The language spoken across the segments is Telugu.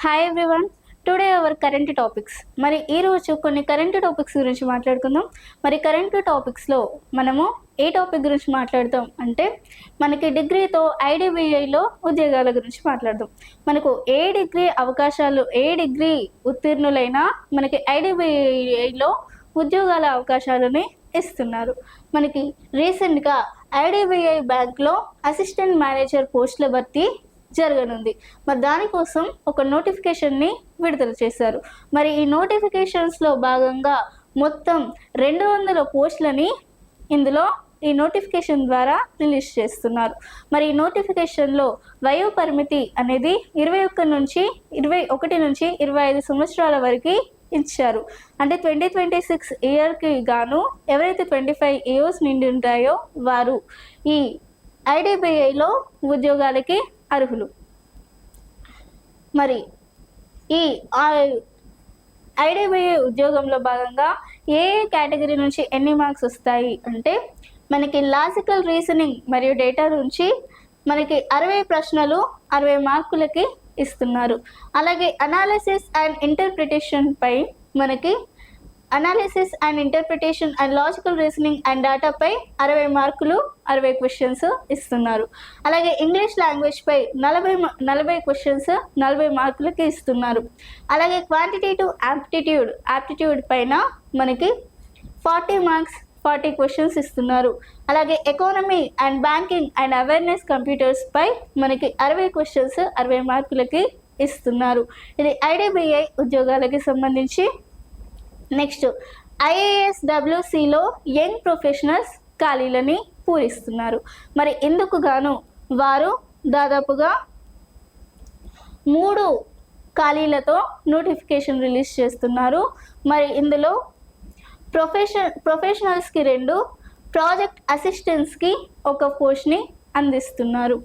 Hi everyone. Today our current topics. మరి ఈరోజు కొన్ని కరెంట్ టాపిక్స్ గురించి మాట్లాడుకుందాం. మరి కరెంట్ టాపిక్స్లో మనము ఏ టాపిక్ గురించి మాట్లాడతాం అంటే మనకి డిగ్రీతో ఐడిబిఐలో ఉద్యోగాల గురించి మాట్లాడదాం. మనకు ఏ డిగ్రీ అవకాశాలు, ఏ డిగ్రీ ఉత్తీర్ణులైనా మనకి ఐడిబిఐలో ఉద్యోగాల అవకాశాలని ఇస్తున్నారు. మనకి రీసెంట్గా ఐడిబిఐ బ్యాంక్లో అసిస్టెంట్ మేనేజర్ పోస్టుల భర్తీ జరగనుంది. మరి దానికోసం ఒక నోటిఫికేషన్ని విడుదల చేశారు. మరి ఈ నోటిఫికేషన్స్లో భాగంగా మొత్తం 200 పోస్టులని ఇందులో ఈ నోటిఫికేషన్ ద్వారా రిలీజ్ చేస్తున్నారు. మరి ఈ నోటిఫికేషన్లో వయో పరిమితి అనేది 21 నుంచి 25 సంవత్సరాల వరకు ఇచ్చారు. అంటే 2026 ఇయర్కి గాను ఎవరైతే 25 ఇయర్స్ నిండి ఉంటాయో వారు ఈ ఐడిబిఐలో ఉద్యోగాలకి అర్హులు. మరి ఈ ఐడిబిఐ ఉద్యోగంలో భాగంగా ఏ కేటగిరీ నుంచి ఎన్ని మార్క్స్ వస్తాయి అంటే మనకి లాజికల్ రీజనింగ్ మరియు డేటా నుంచి మనకి 60 ప్రశ్నలు 60 మార్కులకి ఇస్తున్నారు. అలాగే అనాలిసిస్ అండ్ ఇంటర్ప్రిటేషన్ పై మనకి analysis and interpretation and logical reasoning and డేటాపై 60 మార్కులు 60 క్వశ్చన్స్ ఇస్తున్నారు. అలాగే ఇంగ్లీష్ లాంగ్వేజ్ పై 40 క్వశ్చన్స్ 40 మార్కులకి ఇస్తున్నారు. అలాగే క్వాంటిటేటివ్ యాప్టిట్యూడ్ పైన మనకి 40 మార్క్స్ 40 క్వశ్చన్స్ ఇస్తున్నారు. అలాగే economy and banking and awareness computers పై మనకి 60 క్వశ్చన్స్ 60 మార్కులకి ఇస్తున్నారు. ఇది ఐడిబిఐ ఉద్యోగాలకి సంబంధించి. నెక్స్ట్ ఐఏఎస్డబ్ల్యూసిలో యంగ్ ప్రొఫెషనల్స్ ఖాళీలని పూరిస్తున్నారు. మరి ఇందుకు గాను వారు దాదాపుగా 3 ఖాళీలతో నోటిఫికేషన్ రిలీజ్ చేస్తున్నారు. మరి ఇందులో ప్రొఫెషనల్స్కి 2, ప్రాజెక్ట్ అసిస్టెంట్స్కి 1 పోస్ట్ని అందిస్తున్నారు.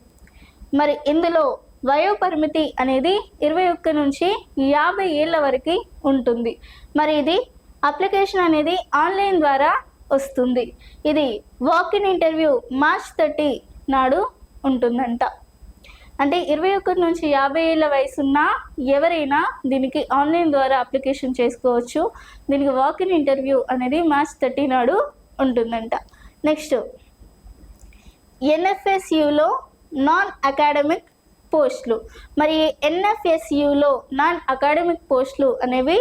మరి ఇందులో వయో పరిమితి అనేది 21 నుంచి 50 ఏళ్ళ వరకు ఉంటుంది. మరి ఇది అప్లికేషన్ అనేది ఆన్లైన్ ద్వారా వస్తుంది. ఇది వాక్-ఇన్ ఇంటర్వ్యూ మార్చ్ 30 నాడు ఉంటుందంట. అంటే 21 నుంచి 50 ఏళ్ళ వయసున్న ఎవరైనా దీనికి ఆన్లైన్ ద్వారా అప్లికేషన్ చేసుకోవచ్చు. దీనికి వాక్-ఇన్ ఇంటర్వ్యూ అనేది మార్చ్ 30 నాడు ఉంటుందంట. నెక్స్ట్ ఎన్ఎఫ్ఎస్యులో నాన్ అకాడమిక్ పోస్టులు. మరి ఎన్ఎఫ్ఎస్యులో నాన్ అకాడమిక్ పోస్టులు అనేవి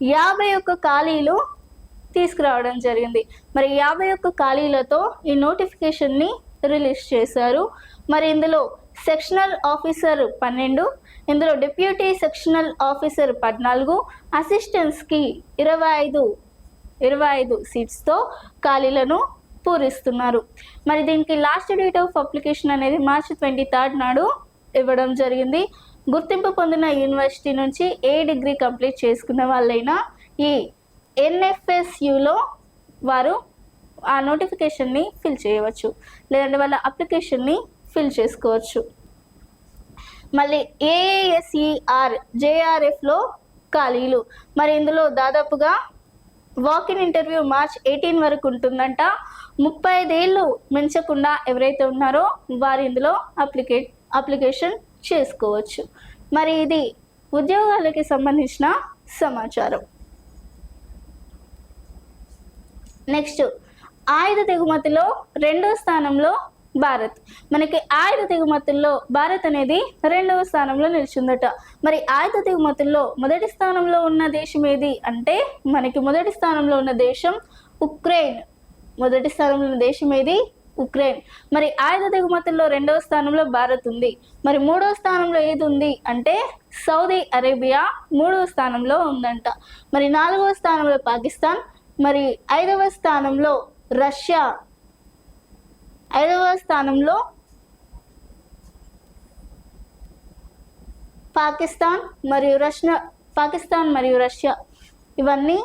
51 ఖాళీలు తీసుకురావడం జరిగింది. మరి 51 ఖాళీలతో ఈ నోటిఫికేషన్ని రిలీజ్ చేశారు. మరి ఇందులో సెక్షనల్ ఆఫీసర్ 12, ఇందులో డిప్యూటీ సెక్షనల్ ఆఫీసర్ 14, అసిస్టెంట్స్కి 25 సీట్స్తో ఖాళీలను పూరిస్తున్నారు. మరి దీనికి లాస్ట్ డేట్ ఆఫ్ అప్లికేషన్ అనేది మార్చి 23 నాడు ఇవ్వడం జరిగింది. గుర్తింపు పొందిన యూనివర్సిటీ నుంచి ఏ డిగ్రీ కంప్లీట్ చేసుకున్న వాళ్ళైనా ఈ ఎన్ఎఫ్ఎస్యులో వారు ఆ నోటిఫికేషన్ని ఫిల్ చేయవచ్చు, లేదంటే వాళ్ళ అప్లికేషన్ని ఫిల్ చేసుకోవచ్చు. మళ్ళీ ఏఏఎస్ఈఆర్ జేఆర్ఎఫ్లో ఖాళీలు. మరి ఇందులో దాదాపుగా వాక్-ఇన్ ఇంటర్వ్యూ మార్చ్ 18 వరకు ఉంటుందంట. 35 ఏళ్ళు మించకుండా ఎవరైతే ఉన్నారో వారు ఇందులో అప్లికేషన్ చేసుకోవచ్చు. మరి ఇది ఉద్యోగాలకి సంబంధించిన సమాచారం. నెక్స్ట్ ఆయుధ దిగుమతిలో 2వ స్థానంలో భారత్. మనకి ఆయుధ దిగుమతుల్లో భారత్ అనేది 2వ స్థానంలో నిలిచిందట. మరి ఆయుధ దిగుమతుల్లో మొదటి స్థానంలో ఉన్న దేశం ఏది అంటే మనకి మొదటి స్థానంలో ఉన్న దేశం ఉక్రెయిన్. మొదటి స్థానంలో ఉన్న దేశం ఏది? ఉక్రెయిన్. మరి ఆయుధ దిగుమతుల్లో 2వ స్థానంలో భారత్ ఉంది. మరి 3వ స్థానంలో ఏది ఉంది అంటే సౌదీ అరేబియా 3వ స్థానంలో ఉందంట. మరి 4వ స్థానంలో పాకిస్తాన్, మరి 5వ స్థానంలో రష్యా, 5వ స్థానంలో పాకిస్తాన్ మరియు రష్యా ఇవన్నీ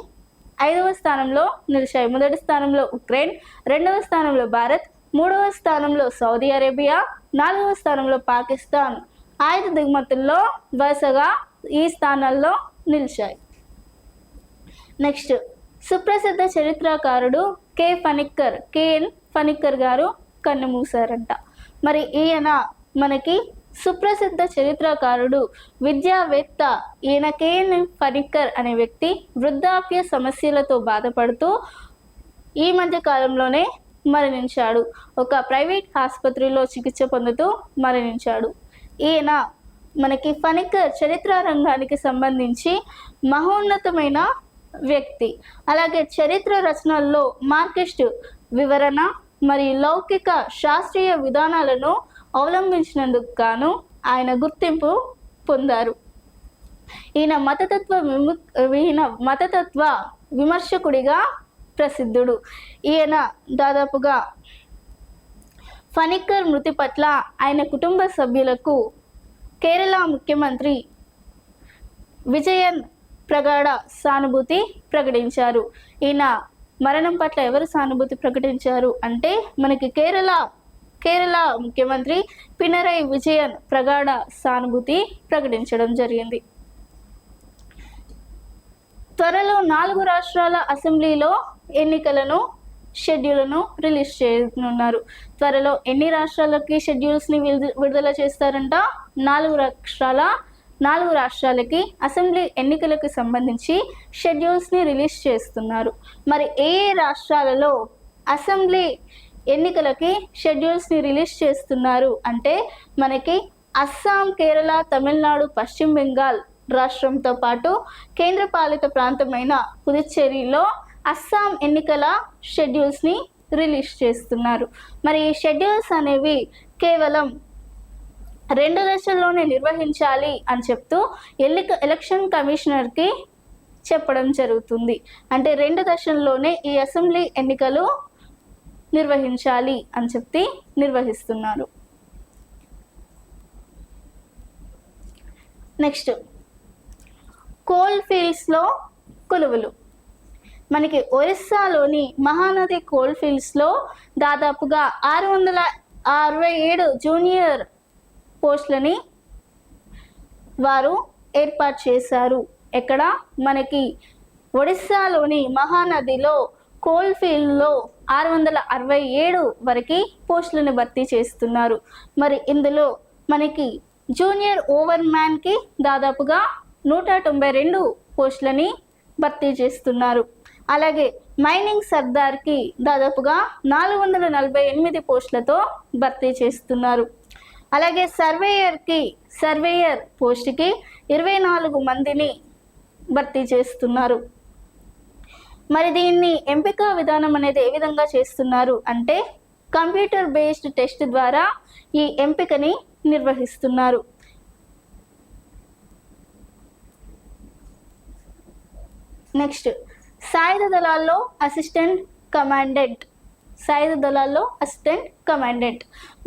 5వ స్థానంలో నిలిచాయి. మొదటి స్థానంలో ఉక్రెయిన్, 2వ స్థానంలో భారత్, 3వ స్థానంలో సౌదీ అరేబియా, 4వ స్థానంలో పాకిస్తాన్ ఆయుధ దిగుమతుల్లో వరుసగా ఈ స్థానాల్లో నిలిచాయి. నెక్స్ట్ సుప్రసిద్ధ చరిత్రకారుడు కేఎన్ ఫణిక్కర్ గారు కన్నుమూశారంట. మరి ఈయన మనకి సుప్రసిద్ధ చరిత్రకారుడు, విద్యావేత్త ఈయన కేఎన్ ఫణిక్కర్ అనే వ్యక్తి వృద్ధాప్య సమస్యలతో బాధపడుతూ ఈ మధ్య కాలంలోనే మరణించాడు. ఒక ప్రైవేట్ ఆసుపత్రిలో చికిత్స పొందుతూ మరణించాడు. ఈయన మనకి ఫణిక్కర్ చరిత్ర రంగానికి సంబంధించి మహోన్నతమైన వ్యక్తి. అలాగే చరిత్ర రచనల్లో మార్కిస్ట్ వివరణ మరియు లౌకిక శాస్త్రీయ విధానాలను అవలంబించినందుకు గాను ఆయన గుర్తింపు పొందారు. ఈయన మతతత్వ విమర్శకుడిగా ప్రసిద్ధుడు. ఈయన దాదాపుగా ఫణిక్కర్ మృతి పట్ల ఆయన కుటుంబ సభ్యులకు కేరళ ముఖ్యమంత్రి విజయన్ ప్రగాఢ సానుభూతి ప్రకటించారు. ఈయన మరణం పట్ల ఎవరు సానుభూతి ప్రకటించారు అంటే మనకి కేరళ ముఖ్యమంత్రి పినరై విజయన్ ప్రగాఢ సానుభూతి ప్రకటించడం జరిగింది. త్వరలో 4 రాష్ట్రాల అసెంబ్లీలో ఎన్నికలను షెడ్యూల్ను రిలీజ్ చేయనున్నారు. త్వరలో ఎన్ని రాష్ట్రాలకి షెడ్యూల్స్ని విడుదల చేస్తారంట? 4 రాష్ట్రాలకి అసెంబ్లీ ఎన్నికలకు సంబంధించి షెడ్యూల్స్ని రిలీజ్ చేస్తున్నారు. మరి ఏ రాష్ట్రాలలో అసెంబ్లీ ఎన్నికలకి షెడ్యూల్స్ని రిలీజ్ చేస్తున్నారు అంటే మనకి అస్సాం, కేరళ, తమిళనాడు, పశ్చిమ బెంగాల్ రాష్ట్రంతో పాటు కేంద్రపాలిత ప్రాంతమైన పుదుచ్చేరిలో అస్సాం ఎన్నికల షెడ్యూల్స్ని రిలీజ్ చేస్తున్నారు. మరి ఈ షెడ్యూల్స్ అనేవి కేవలం 2 దశల్లోనే నిర్వహించాలి అని చెప్తూ ఎలక్షన్ కమిషనర్కి చెప్పడం జరుగుతుంది. అంటే 2 దశల్లోనే ఈ అసెంబ్లీ ఎన్నికలు నిర్వహించాలి అని చెప్పి నిర్వహిస్తున్నారు. నెక్స్ట్, కోల్ ఫీల్డ్స్లో కొలువులు. మనకి ఒరిస్సాలోని మహానది కోల్ ఫీల్డ్స్లో దాదాపుగా 667 జూనియర్ పోస్టులని వారు ఏర్పాటు చేశారు. ఎక్కడ? మనకి ఒడిస్సాలోని మహానదిలో కోల్ ఫీల్డ్లో 667 వరకు పోస్టులను భర్తీ చేస్తున్నారు. మరి ఇందులో మనకి జూనియర్ ఓవర్ మ్యాన్కి దాదాపుగా 192 పోస్టులని భర్తీ చేస్తున్నారు. అలాగే మైనింగ్ సర్దార్కి దాదాపుగా 448 పోస్టులతో భర్తీ చేస్తున్నారు. అలాగే సర్వేయర్ పోస్ట్కి 24 మందిని భర్తీ చేస్తున్నారు. మరి దీన్ని ఎంపిక విధానం అనేది ఏ విధంగా చేస్తున్నారు అంటే కంప్యూటర్ బేస్డ్ టెస్ట్ ద్వారా ఈ ఎంపికని నిర్వహిస్తున్నారు. నెక్స్ట్, సాయుధ దళాల్లో అసిస్టెంట్ కమాండెంట్.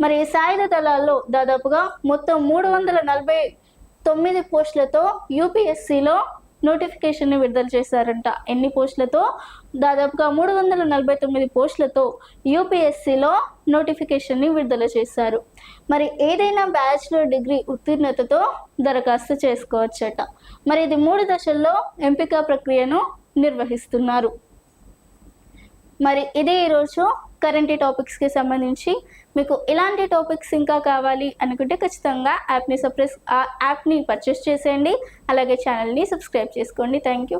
మరి సాయుధ దళాల్లో దాదాపుగా మొత్తం 349 పోస్టులతో యూపీఎస్సీలో నోటిఫికేషన్ని విడుదల చేశారంట. ఎన్ని పోస్టులతో? దాదాపుగా 349 పోస్టులతో యూపీఎస్సీలో నోటిఫికేషన్ని విడుదల చేశారు. మరి ఏదైనా బ్యాచిలర్ డిగ్రీ ఉత్తీర్ణతతో దరఖాస్తు చేసుకోవచ్చట. మరి ఇది 3 దశల్లో ఎంపిక ప్రక్రియను నిర్వహిస్తున్నారు. మరి ఇదే ఈరోజు కరెంట్ టాపిక్స్కి సంబంధించి. మీకు ఇలాంటి టాపిక్స్ ఇంకా కావాలి అనుకుంటే ఖచ్చితంగా యాప్ని పర్చేస్ చేసేయండి. అలాగే ఛానల్ని సబ్స్క్రైబ్ చేసుకోండి. Thank you.